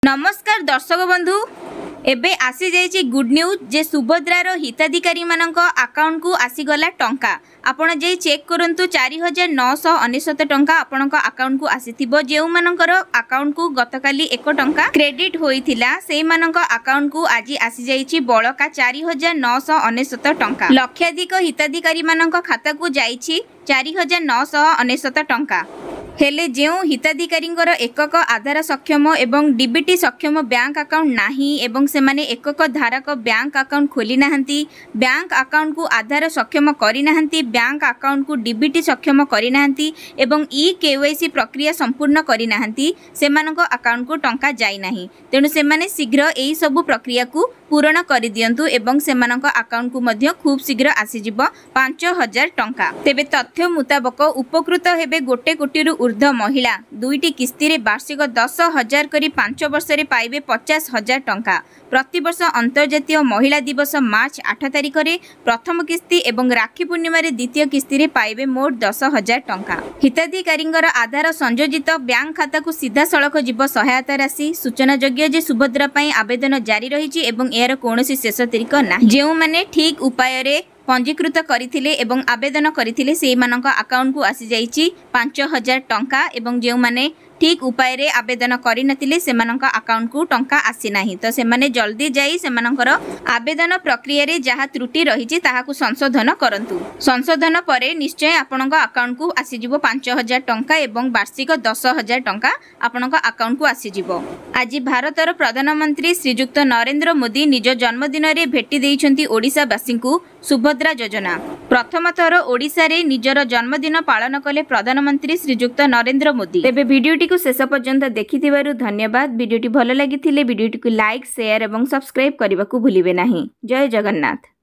नमस्कार दर्शक बंधु एबे आसी जाइए गुड न्यूज जे सुभद्रार हिताधिकारी मानक अकाउंट को आसीगला टंका आपण जे चेक करंतु 4999 टंका आपण अकाउंट को आसीथिबो जेउ मानकर अकाउंट को गतकाली 1 टंका क्रेडिट होइथिला सेई मानक अकाउंट को आज आसी जाइए बळका 4999 टंका लक्षाधिक हिताधिकारी मानक खाता को जाइछि 4999 टंका हेले जेउ हिताधिकारी एकक आधार सक्षम एवं डीबीटी सक्षम बैंक अकाउंट नाही एवं से माने एकक धारक बैंक अकाउंट खोली नाहंती बैंक अकाउंट को आधार सक्षम करी नाहंती बैंक अकाउंट को डीबीटी सक्षम करी नाहंती एवं ई केवाईसी प्रक्रिया संपूर्ण करी नाहंती सेमानक अकाउंट को टंका जाई नाही तेणु से माने शीघ्र एई सब प्रक्रिया को पूरण कर दियंतु एवं सेमानक अकाउंट को मध्य खूब शीघ्र आसीजिब 5000 टंका तेबे तथ्य मुताबक उपकृत हेबे 1 कोटी ऊर्ध्व महिला दुईटी किस्ती रे वार्षिक 10,000 करी 5 वर्ष रे पाइबे 50,000 टंका प्रतिवर्ष अंतर्जातीय महिला दिवस मार्च 8 तारिख रे प्रथम किस्ती एवं राखी पूर्णिमा रे द्वितीय किस्ती रे पाइबे मोट 10,000 टंका हिताधिकारी आधार संयोजित बैंक खाता को सीधा सड़क जीव सहायता राशि सूचना योग्य जे सुभद्रा पई आवेदन जारी रही एवं यार कौनसी शेष तारीख ना जो माने ठीक उपाय रे पंजीकृत करथिले एवं आवेदन करथिले से मानक अकाउंट को आसी जाइछि 5000 टंका एवं जे माने ठीक उपाय रे आवेदन करि नथिले से मानक अकाउंट को टंका आसी नाही तो से माने जल्दी जाई से मानकर आवेदन प्रक्रिया रे जहा त्रुटि रहिछि ताहा को संशोधन करंतु संशोधन परे निश्चय आपनक अकाउंट को आसी जिवो 5000 टंका एवं वार्षिक 10,000 टंका आपनक अकाउंट को आसी जिवो। आज भारतर प्रधानमंत्री श्रीजुक्त नरेंद्र मोदी निज जन्मदिन रे भेटी देइछंती ओडिसावासी को सुभद्रा योजना प्रथम थर ओडिसा रे निजर जन्मदिन पालन कले प्रधानमंत्री श्रीजुक्त नरेंद्र मोदी। तेबे वीडियोटी को शेष पर्यंत देखिथिबारु धन्यवाद। वीडियोटी भल लागिथिले वीडियोटी को लाइक शेयर एवं सब्सक्राइब करने को भूलिबे नहीं। जय जगन्नाथ।